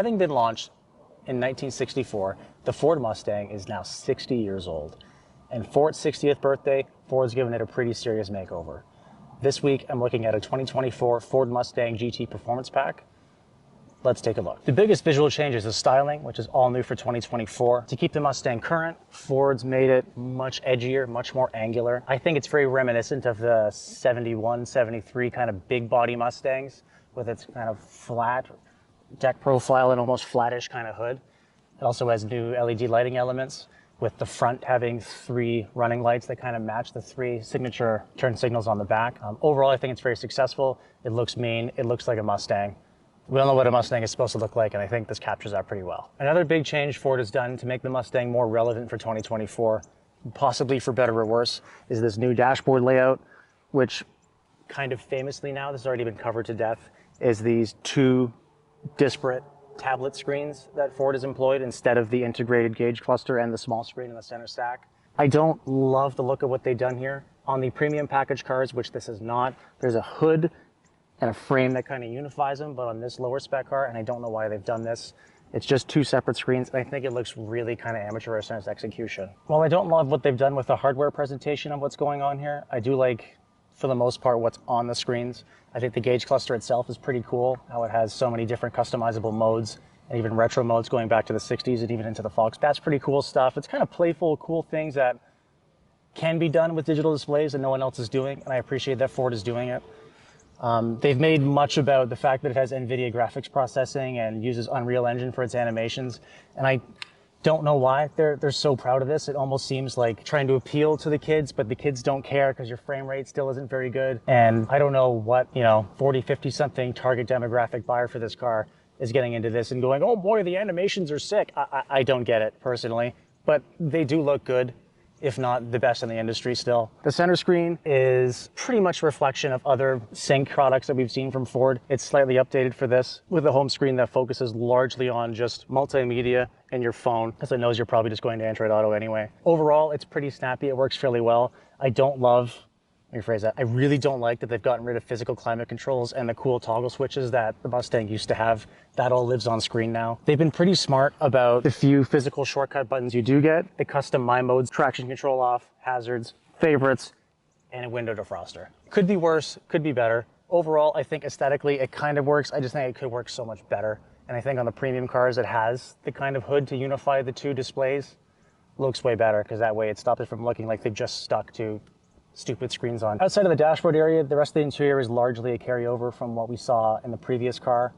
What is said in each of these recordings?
Having been launched in 1964, the Ford Mustang is now 60 years old. And for its 60th birthday, Ford's given it a pretty serious makeover. This week, I'm looking at a 2024 Ford Mustang GT Performance Pack. Let's take a look. The biggest visual change is the styling, which is all new for 2024. To keep the Mustang current, Ford's made it much edgier, much more angular. I think it's very reminiscent of the 71, 73 kind of big body Mustangs with its kind of flat deck profile and almost flattish kind of hood. It also has new LED lighting elements, with the front having 3 running lights that kind of match the 3 signature turn signals on the back. Overall, I think it's very successful. It looks mean. It looks like a Mustang. We all know what a Mustang is supposed to look like, and I think this captures that pretty well. Another big change Ford has done to make the Mustang more relevant for 2024, possibly for better or worse, is this new dashboard layout, which kind of famously now, this has already been covered to death, is these 2 disparate tablet screens that Ford has employed instead of the integrated gauge cluster and the small screen in the center stack. I don't love the look of what they've done here. On the premium package cars, which this is not, there's a hood and a frame that kind of unifies them, but on this lower spec car, and I don't know why they've done this, it's just 2 separate screens, and I think it looks really kind of amateurish in its execution. While I don't love what they've done with the hardware presentation of what's going on here, I do like, for the most part, what's on the screens. I think the gauge cluster itself is pretty cool, how it has so many different customizable modes, and even retro modes going back to the 60s and even into the Fox. That's pretty cool stuff. It's kind of playful, cool things that can be done with digital displays that no one else is doing, and I appreciate that Ford is doing it. They've made much about the fact that it has NVIDIA graphics processing and uses Unreal Engine for its animations, and I don't know why they're so proud of this. It almost seems like trying to appeal to the kids, but the kids don't care because your frame rate still isn't very good. And I don't know what, 40, 50 something target demographic buyer for this car is getting into this and going, oh boy, the animations are sick. I don't get it personally, but they do look good, if not the best in the industry still. The center screen is pretty much a reflection of other sync products that we've seen from Ford. It's slightly updated for this with a home screen that focuses largely on just multimedia and your phone, because it knows you're probably just going to Android Auto anyway. Overall, it's pretty snappy. It works fairly well. I really don't like that they've gotten rid of physical climate controls and the cool toggle switches that the Mustang used to have. That all lives on screen now. They've been pretty smart about the few physical shortcut buttons you do get. The custom My Modes, traction control off, hazards, favorites, and a window defroster. Could be worse, could be better. Overall, I think aesthetically it kind of works. I just think it could work so much better. And I think on the premium cars it has the kind of hood to unify the 2 displays. Looks way better because that way it stops it from looking like they've just stuck to stupid screens on. Outside of the dashboard area, the rest of the interior is largely a carryover from what we saw in the previous car,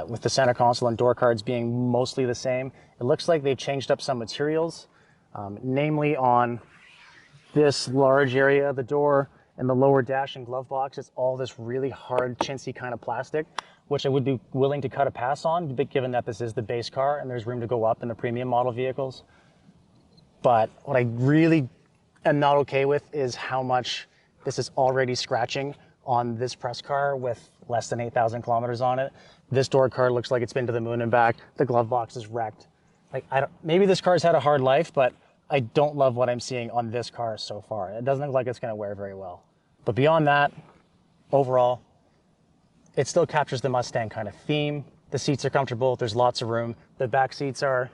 with the center console and door cards being mostly the same. It looks like they've changed up some materials, namely on this large area of the door and the lower dash and glove box. It's all this really hard, chintzy kind of plastic, which I would be willing to cut a pass on, given that this is the base car and there's room to go up in the premium model vehicles. But what I really am not okay with is how much this is already scratching on this press car with less than 8,000 kilometers on it. This door card looks like it's been to the moon and back. The glove box is wrecked. Maybe this car's had a hard life, but I don't love what I'm seeing on this car so far. It doesn't look like it's going to wear very well. But beyond that, overall, it still captures the Mustang kind of theme. The seats are comfortable. There's lots of room. The back seats are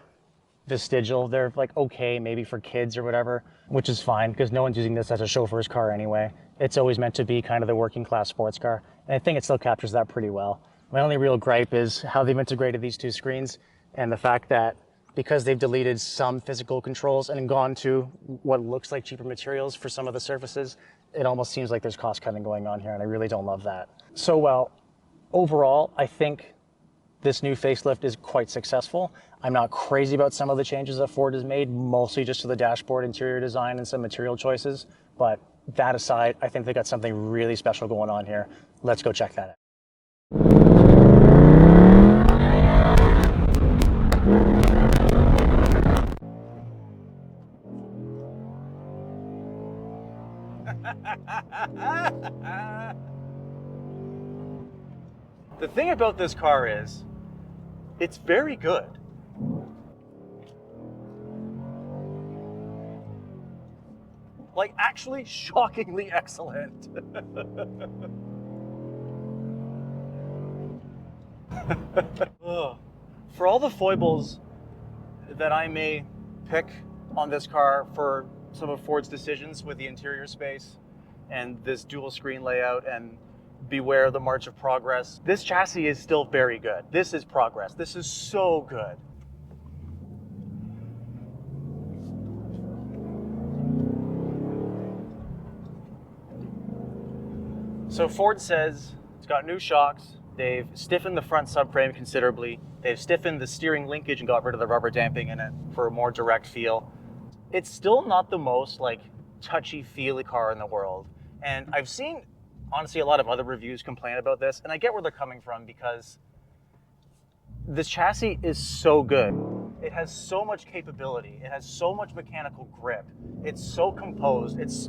vestigial. They're okay, maybe for kids or whatever, which is fine because no one's using this as a chauffeur's car anyway. It's always meant to be kind of the working class sports car. And I think it still captures that pretty well. My only real gripe is how they've integrated these 2 screens and the fact that because they've deleted some physical controls and gone to what looks like cheaper materials for some of the surfaces, it almost seems like there's cost cutting going on here, and I really don't love that. So, overall, I think this new facelift is quite successful. I'm not crazy about some of the changes that Ford has made, mostly just to the dashboard interior design and some material choices. But that aside, I think they got something really special going on here. Let's go check that out. The thing about this car is, it's very good. Actually shockingly excellent. Oh. For all the foibles that I may pick on this car for some of Ford's decisions with the interior space and this dual screen layout and beware the march of progress, this chassis is still very good. This is progress. This is so good. So Ford says it's got new shocks. They've stiffened the front subframe considerably. They've stiffened the steering linkage and got rid of the rubber damping in it for a more direct feel. It's still not the most like touchy-feely car in the world. And I've seen, honestly, a lot of other reviews complain about this, and I get where they're coming from because this chassis is so good. It has so much capability. It has so much mechanical grip. It's so composed. It's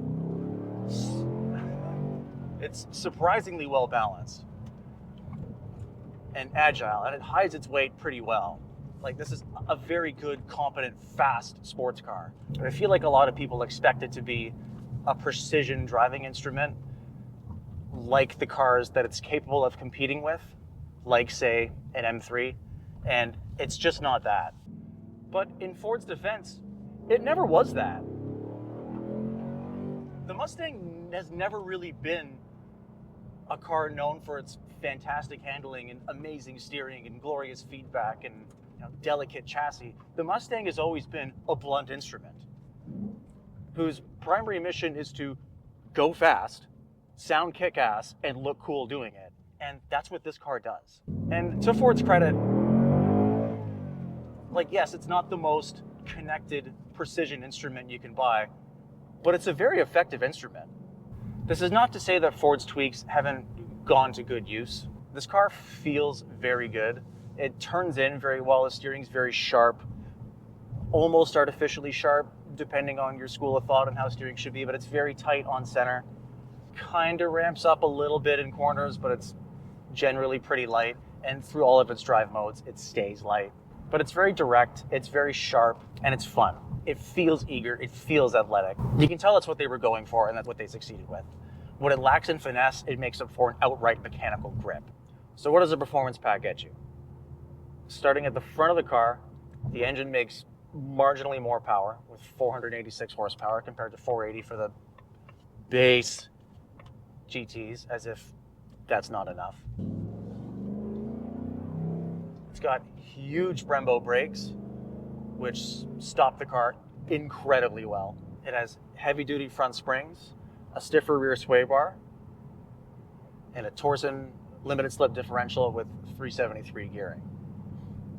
surprisingly well balanced and agile, and it hides its weight pretty well. Like, this is a very good, competent, fast sports car. And I feel like a lot of people expect it to be a precision driving instrument, like the cars that it's capable of competing with, like, say, an M3, and it's just not that. But in Ford's defense, it never was that. The Mustang has never really been a car known for its fantastic handling and amazing steering and glorious feedback and delicate chassis. The Mustang has always been a blunt instrument whose primary mission is to go fast, sound kick-ass, and look cool doing it. And that's what this car does. And to Ford's credit, like, yes, it's not the most connected precision instrument you can buy, but it's a very effective instrument. This is not to say that Ford's tweaks haven't gone to good use. This car feels very good. It turns in very well. The steering's very sharp, almost artificially sharp, depending on your school of thought on how steering should be, but it's very tight on center. Kind of ramps up a little bit in corners, but it's generally pretty light. And through all of its drive modes, it stays light. But it's very direct, it's very sharp, and it's fun. It feels eager, it feels athletic. You can tell that's what they were going for, and that's what they succeeded with. What it lacks in finesse, it makes up for an outright mechanical grip. So what does a performance pack get you? Starting at the front of the car, the engine makes marginally more power with 486 horsepower compared to 480 for the base GTs, as if that's not enough. It's got huge Brembo brakes, which stop the car incredibly well. It has heavy-duty front springs, a stiffer rear sway bar, and a Torsen limited slip differential with 373 gearing.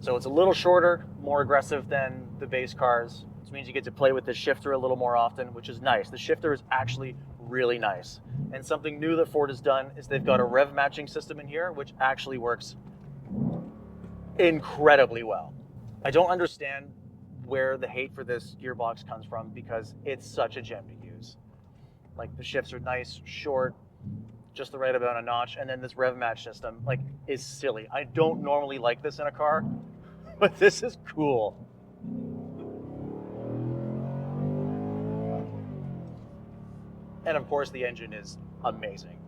So it's a little shorter, more aggressive than the base cars, which means you get to play with the shifter a little more often, which is nice. The shifter is actually really nice. And something new that Ford has done is they've got a rev matching system in here, which actually works incredibly well. I don't understand where the hate for this gearbox comes from because it's such a gem to use. Like, the shifts are nice, short, just the right amount of notch, and then this rev match system, like, is silly. I don't normally like this in a car, but this is cool. And of course, the engine is amazing.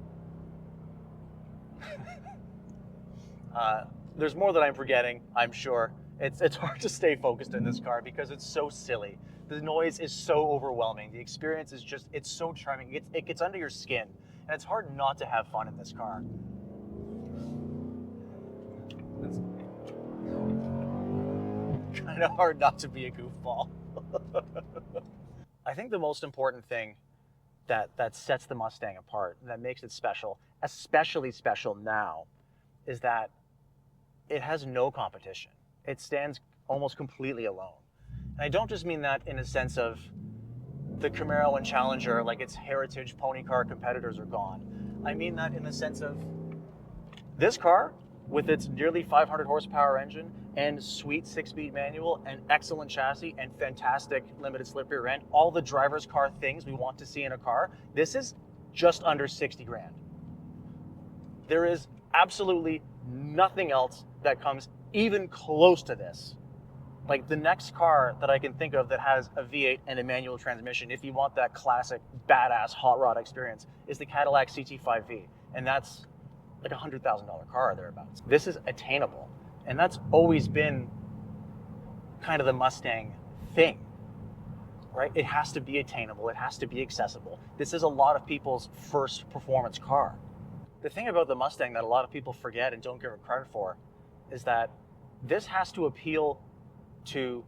There's more that I'm forgetting, I'm sure. It's hard to stay focused in this car because it's so silly. The noise is so overwhelming. The experience is just, it's so charming. It gets under your skin. And it's hard not to have fun in this car. It's kind of hard not to be a goofball. I think the most important thing that sets the Mustang apart, that makes it special, especially special now, is that it has no competition. It stands almost completely alone. And I don't just mean that in a sense of the Camaro and Challenger, like its heritage pony car competitors are gone. I mean that in the sense of this car, with its nearly 500 horsepower engine and sweet 6-speed manual and excellent chassis and fantastic limited slip rear end, all the driver's car things we want to see in a car, this is just under 60 grand. There is absolutely nothing else that comes even close to this. Like, the next car that I can think of that has a V8 and a manual transmission, if you want that classic badass hot rod experience, is the Cadillac CT5V. And that's like a $100,000 car or thereabouts. This is attainable. And that's always been kind of the Mustang thing, right? It has to be attainable. It has to be accessible. This is a lot of people's first performance car. The thing about the Mustang that a lot of people forget and don't give it credit for is that this has to appeal to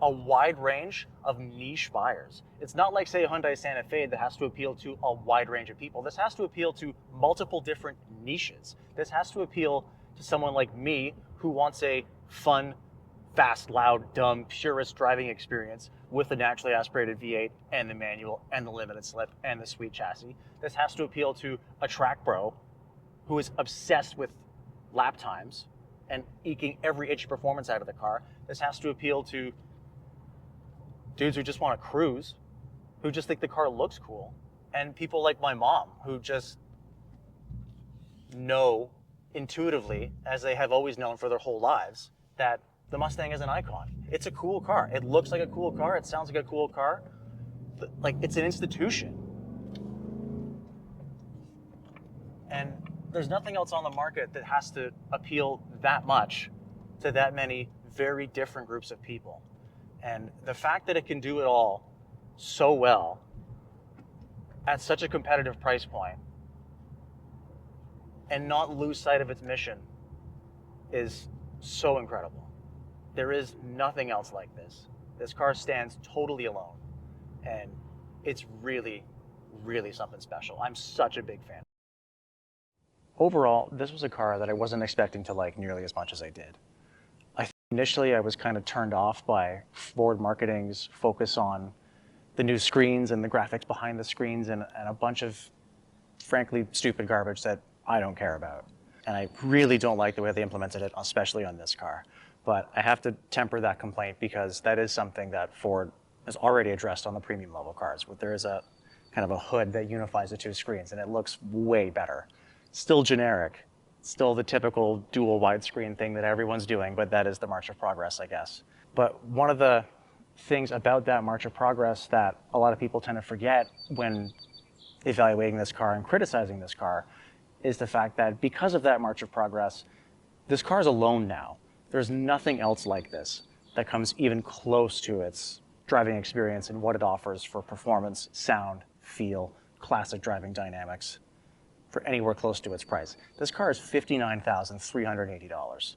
a wide range of niche buyers. It's not like, say, a Hyundai Santa Fe that has to appeal to a wide range of people. This has to appeal to multiple different niches. This has to appeal to someone like me who wants a fun, fast, loud, dumb, purist driving experience with the naturally aspirated V8 and the manual and the limited slip and the sweet chassis. This has to appeal to a track bro who is obsessed with lap times and eking every inch of performance out of the car. This has to appeal to dudes who just want to cruise, who just think the car looks cool, and people like my mom who just know intuitively, as they have always known for their whole lives, that the Mustang is an icon. It's a cool car. It looks like a cool car. It sounds like a cool car. Like, it's an institution. And there's nothing else on the market that has to appeal that much to that many very different groups of people. And the fact that it can do it all so well at such a competitive price point and not lose sight of its mission is so incredible. There is nothing else like this. This car stands totally alone, and it's really, really something special. I'm such a big fan. Overall, this was a car that I wasn't expecting to like nearly as much as I did. Initially, I was kind of turned off by Ford marketing's focus on the new screens and the graphics behind the screens and a bunch of, frankly, stupid garbage that I don't care about. And I really don't like the way they implemented it, especially on this car. But I have to temper that complaint because that is something that Ford has already addressed on the premium level cars. There is a kind of a hood that unifies the two screens, and it looks way better. Still generic. Still the typical dual widescreen thing that everyone's doing, but that is the march of progress, I guess. But one of the things about that march of progress that a lot of people tend to forget when evaluating this car and criticizing this car is the fact that because of that march of progress, this car is alone now. There's nothing else like this that comes even close to its driving experience and what it offers for performance, sound, feel, classic driving dynamics, for anywhere close to its price. This car is $59,380.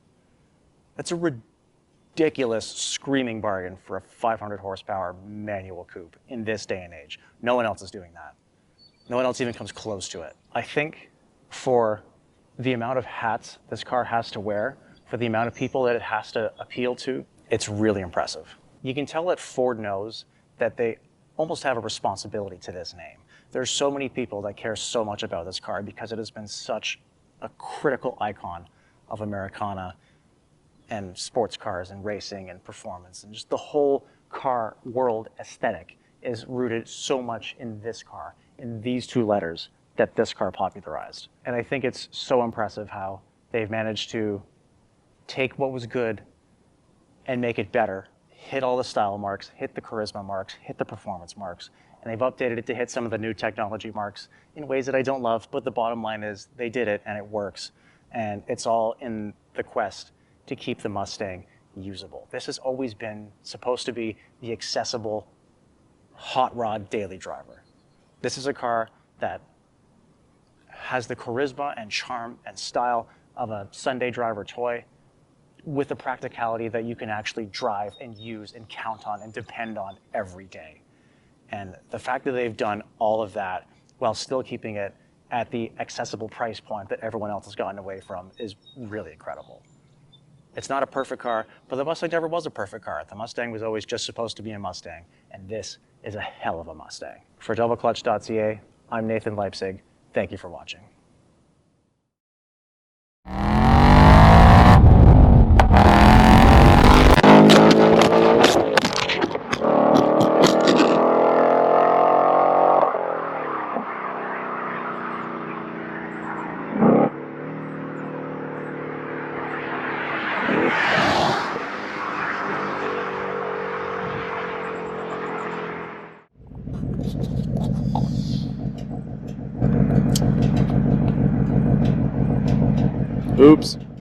That's a ridiculous screaming bargain for a 500 horsepower manual coupe in this day and age. No one else is doing that. No one else even comes close to it. I think for the amount of hats this car has to wear, for the amount of people that it has to appeal to, it's really impressive. You can tell that Ford knows that they almost have a responsibility to this name. There's so many people that care so much about this car because it has been such a critical icon of Americana and sports cars and racing and performance, and just the whole car world aesthetic is rooted so much in this car, in these two letters that this car popularized. And I think it's so impressive how they've managed to take what was good and make it better, hit all the style marks, hit the charisma marks, hit the performance marks, and they've updated it to hit some of the new technology marks in ways that I don't love, but the bottom line is they did it and it works. And it's all in the quest to keep the Mustang usable. This has always been supposed to be the accessible hot rod daily driver. This is a car that has the charisma and charm and style of a Sunday driver toy with the practicality that you can actually drive and use and count on and depend on every day. And the fact that they've done all of that while still keeping it at the accessible price point that everyone else has gotten away from is really incredible. It's not a perfect car, but the Mustang never was a perfect car. The Mustang was always just supposed to be a Mustang, and this is a hell of a Mustang. For doubleclutch.ca, I'm Nathan Leipzig. Thank you for watching. Oops.